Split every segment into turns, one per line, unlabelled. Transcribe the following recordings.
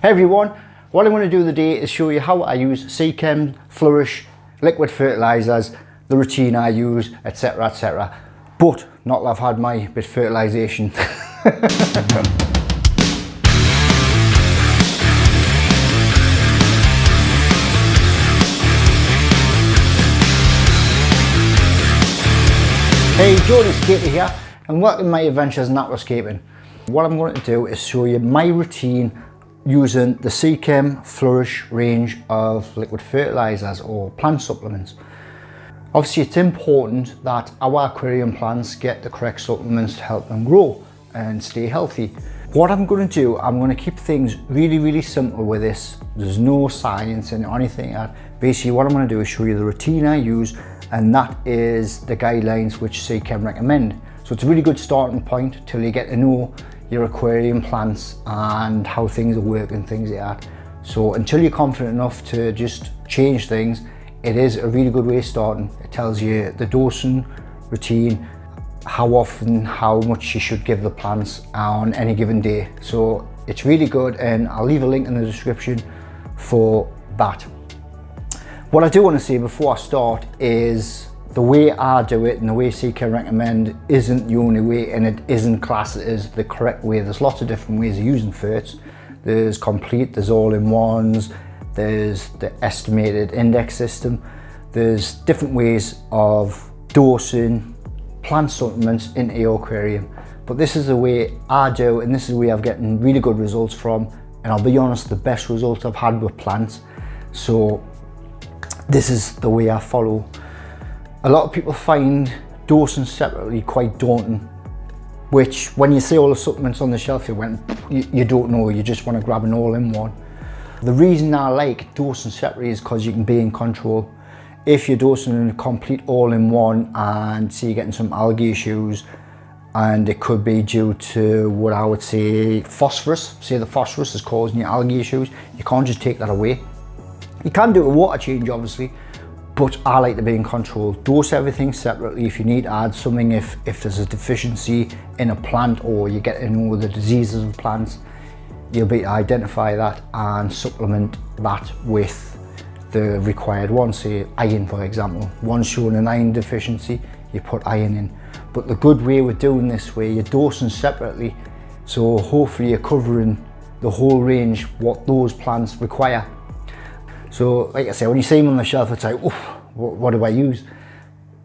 Hey everyone, what I'm going to do today is show you how I use Seachem, Flourish, liquid fertilizers, the routine I use, etc, etc. But not that I've had my bit of fertilization. Hey, Jordan Skater here, and welcome to my adventures in aquascaping. What I'm going to do is show you my routine using the Seachem Flourish range of liquid fertilizers or plant supplements. Obviously it's important that our aquarium plants get the correct supplements to help them grow and stay healthy. What I'm going to do, I'm going to keep things really simple with this. There's no science in anything. Basically what I'm going to do is show you the routine I use, and that is the guidelines which Seachem recommend. So it's a really good starting point till you get to know your aquarium plants and how things work and things like that. So until you're confident enough to just change things, it is a really good way of starting. It tells you the dosing routine, how often, how much you should give the plants on any given day. So it's really good, and I'll leave a link in the description for that. What I do want to say before I start is the way I do it and the way Seachem recommend isn't the only way, and it isn't classed as the correct way. There's lots of different ways of using ferts. There's complete, there's all-in-ones, there's the estimated index system. There's different ways of dosing plant supplements into your aquarium. But this is the way I do, and this is the way I've gotten really good results from, and I'll be honest, the best results I've had with plants. So this is the way I follow. A lot of people find dosing separately quite daunting, which when you see all the supplements on the shelf, you don't know, you just want to grab an all-in-one. The reason I like dosing separately is because you can be in control. If you're dosing a complete all-in-one and say you're getting some algae issues, and it could be due to what I would say phosphorus, say the phosphorus is causing you algae issues, you can't just take that away. You can do a water change obviously, but I like to be in control. Dose everything separately. If you need to add something, if there's a deficiency in a plant or you get to know the diseases of plants, you'll be able to identify that and supplement that with the required one. Say iron, for example. One's showing an iron deficiency, you put iron in. But the good way with doing this way, you're dosing separately, so hopefully you're covering the whole range what those plants require. So like I say, when you see them on the shelf, it's like, oof, what do I use?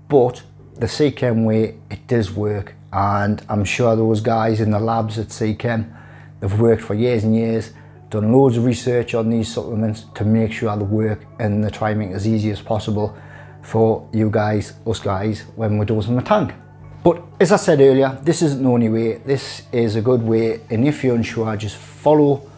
But the Seachem way, it does work, and I'm sure those guys in the labs at Seachem, they've worked for years and years, done loads of research on these supplements to make sure they work, and they try and make it as easy as possible for you guys, us guys, when we're dosing the tank. But as I said earlier, this isn't the only way. This is a good way, and if you're unsure, just follow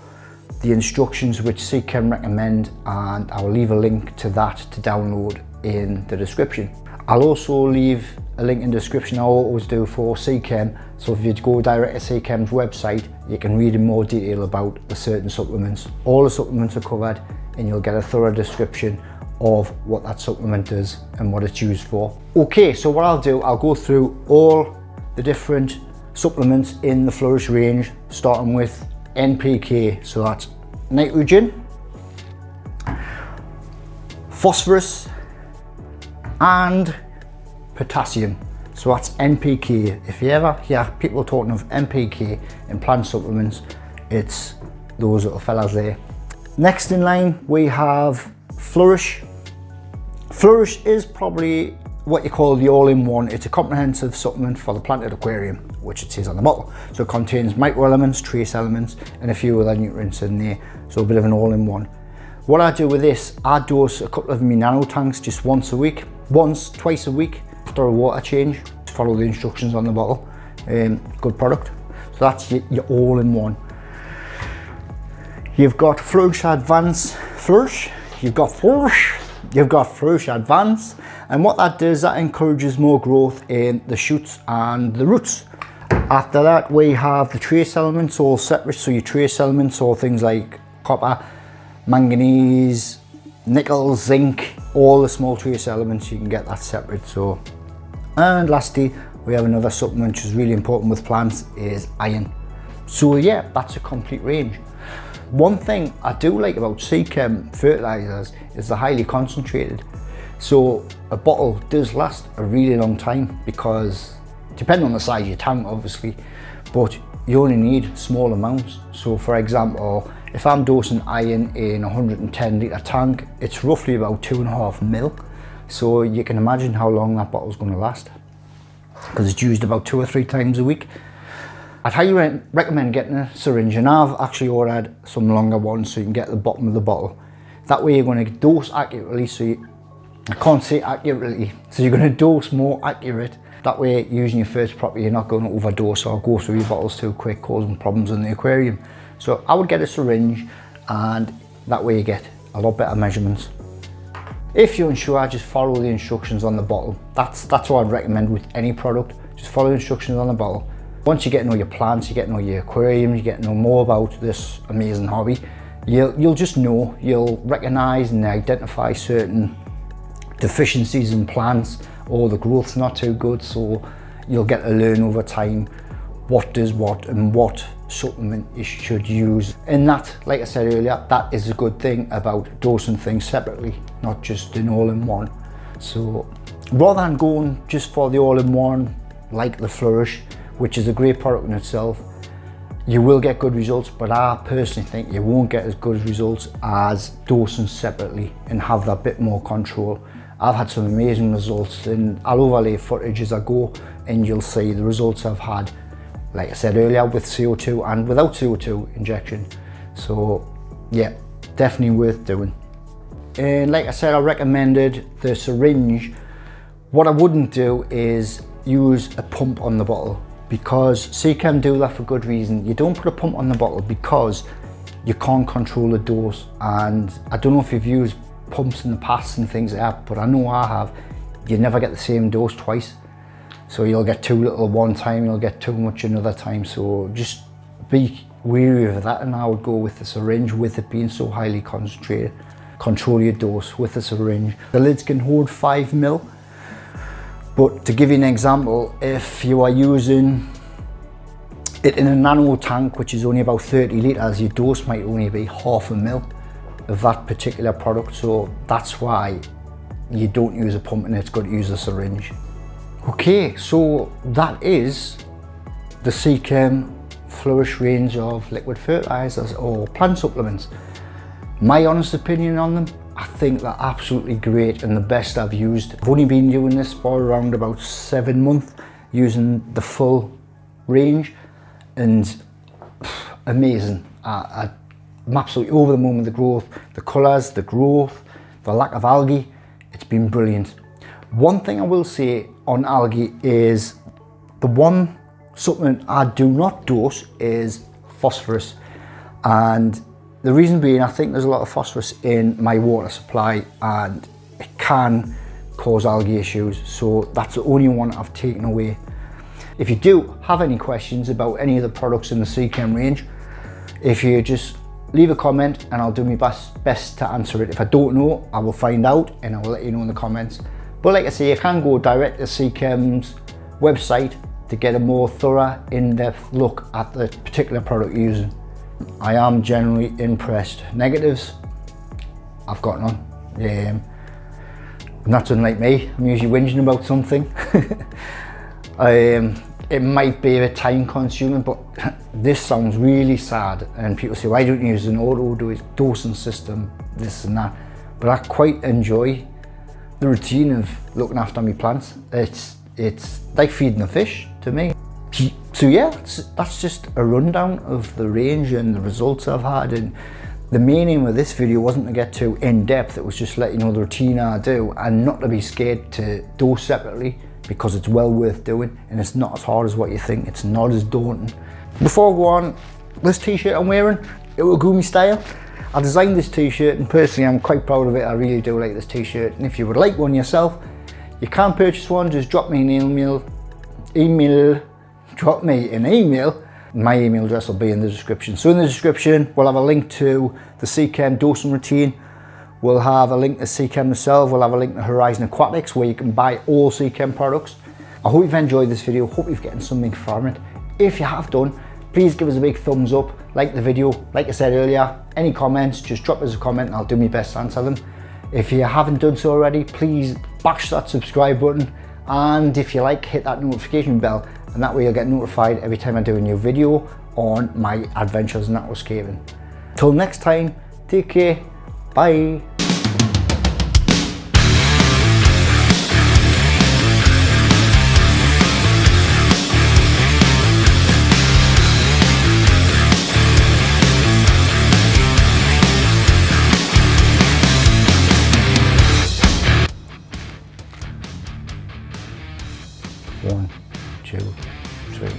the instructions which Seachem recommend, and I'll leave a link to that to download in the description. I'll also leave a link in the description, I always do, for Seachem, so if you go direct to Seachem's website, you can read in more detail about the certain supplements. All the supplements are covered, and you'll get a thorough description of what that supplement is and what it's used for. Okay, so what I'll do, I'll go through all the different supplements in the Flourish range, starting with NPK, so that's nitrogen, phosphorus and potassium. So that's NPK. If you ever hear people talking of NPK in plant supplements, it's those little fellas there. Next in line we have Flourish. Flourish is probably what you call the all-in-one. It's a comprehensive supplement for the planted aquarium, which it says on the bottle. So it contains microelements, trace elements, and a few other nutrients in there. So a bit of an all-in-one. What I do with this, I dose a couple of my nano tanks just once a week, twice a week after a water change. Follow the instructions on the bottle. Good product. So that's your all-in-one. You've got Flourish Advance, you've got Flourish Advance, and what that does, that encourages more growth in the shoots and the roots. After that we have the trace elements all separate. So your trace elements are things like copper, manganese, nickel, zinc, all the small trace elements, you can get that separate. So, and lastly we have another supplement which is really important with plants, is iron. So yeah, that's a complete range. One thing I do like about Seachem fertilizers is they're highly concentrated. So a bottle does last a really long time because, depending on the size of your tank obviously, but you only need small amounts. So for example, if I'm dosing iron in a 110 litre tank, it's roughly about 2.5 mil. So you can imagine how long that bottle's going to last, because it's used about 2 or 3 times a week. I'd highly recommend getting a syringe, and I've actually ordered some longer ones so you can get the bottom of the bottle. That way you're going to dose accurately, I can't say accurately, so you're going to dose more accurate. That way, using your first properly, you're not going to overdose or go through your bottles too quick, causing problems in the aquarium. So I would get a syringe, and that way you get a lot better measurements. If you're unsure, just follow the instructions on the bottle. That's what I'd recommend with any product. Just follow the instructions on the bottle. Once you get to know your plants, you get to know your aquarium, you get to know more about this amazing hobby, you'll just know, you'll recognise and identify certain deficiencies in plants, or the growth's not too good, so you'll get to learn over time what does what and what supplement you should use. And that, like I said earlier, that is a good thing about dosing things separately, not just an all-in-one. So rather than going just for the all-in-one like the Flourish, which is a great product in itself, you will get good results, but I personally think you won't get as good results as dosing separately and have that bit more control. I've had some amazing results, and I'll overlay footage as I go and you'll see the results I've had, like I said earlier, with CO2 and without CO2 injection. So yeah, definitely worth doing. And like I said, I recommended the syringe. What I wouldn't do is use a pump on the bottle, because Seachem do that for good reason. You don't put a pump on the bottle because you can't control the dose. And I don't know if you've used pumps in the past and things like that, but I know I have. You never get the same dose twice, so you'll get too little one time, you'll get too much another time. So just be wary of that, and I would go with the syringe. With it being so highly concentrated, control your dose with the syringe. The lids can hold 5 mil, but to give you an example, if you are using it in a nano tank, which is only about 30 litres, your dose might only be 0.5 mil of that particular product. So that's why you don't use a pump, and it's good to use a syringe. Okay, so that is the Seachem Flourish range of liquid fertilizers or plant supplements. My honest opinion on them, I think they're absolutely great and the best I've used. I've only been doing this for around about 7 months, using the full range, and amazing. I'm absolutely over the moon with the growth, the colours, the growth, the lack of algae. It's been brilliant. One thing I will say on algae is the one supplement I do not dose is phosphorus. And the reason being, I think there's a lot of phosphorus in my water supply and it can cause algae issues. So that's the only one I've taken away. If you do have any questions about any of the products in the Seachem range, if you just leave a comment and I'll do my best to answer it. If I don't know, I will find out and I will let you know in the comments. But like I say, you can go direct to Seachem's website to get a more thorough, in-depth look at the particular product you're using. I am generally impressed. Negatives, I've got none. Not unlike me, I'm usually whinging about something. It might be a bit time consuming, but this sounds really sad, and people say, why don't you use an auto dosing system, this and that? But I quite enjoy the routine of looking after my plants. It's like feeding a fish to me. So yeah, that's just a rundown of the range and the results I've had. And the main aim of this video wasn't to get too in-depth, it was just let you know the routine I do, and not to be scared to dose separately, because it's well worth doing and it's not as hard as what you think. It's not as daunting. Before I go on, this t-shirt I'm wearing, iwagumi style. I designed this t-shirt and personally I'm quite proud of it. I really do like this t-shirt, and if you would like one yourself, you can purchase one. Just drop me an email. Drop me an email. My email address will be in the description. So in the description we'll have a link to the Seachem dosing routine. We'll have a link to Seachem themselves. We'll have a link to Horizon Aquatics, where you can buy all Seachem products. I hope you've enjoyed this video. Hope you've gotten something from it. If you have done, Please give us a big thumbs up, like the video. Like I said earlier, any comments, just drop us a comment and I'll do my best to answer them. If you haven't done so already, please bash that subscribe button, and if you like, hit that notification bell, and that way you'll get notified every time I do a new video on my adventures in aquascaping. Till next time, take care, bye. One, two, three.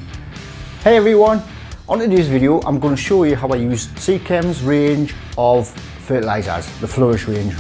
Hey everyone, on today's video I'm going to show you how I use Seachem's range of fertilizers, the Flourish range.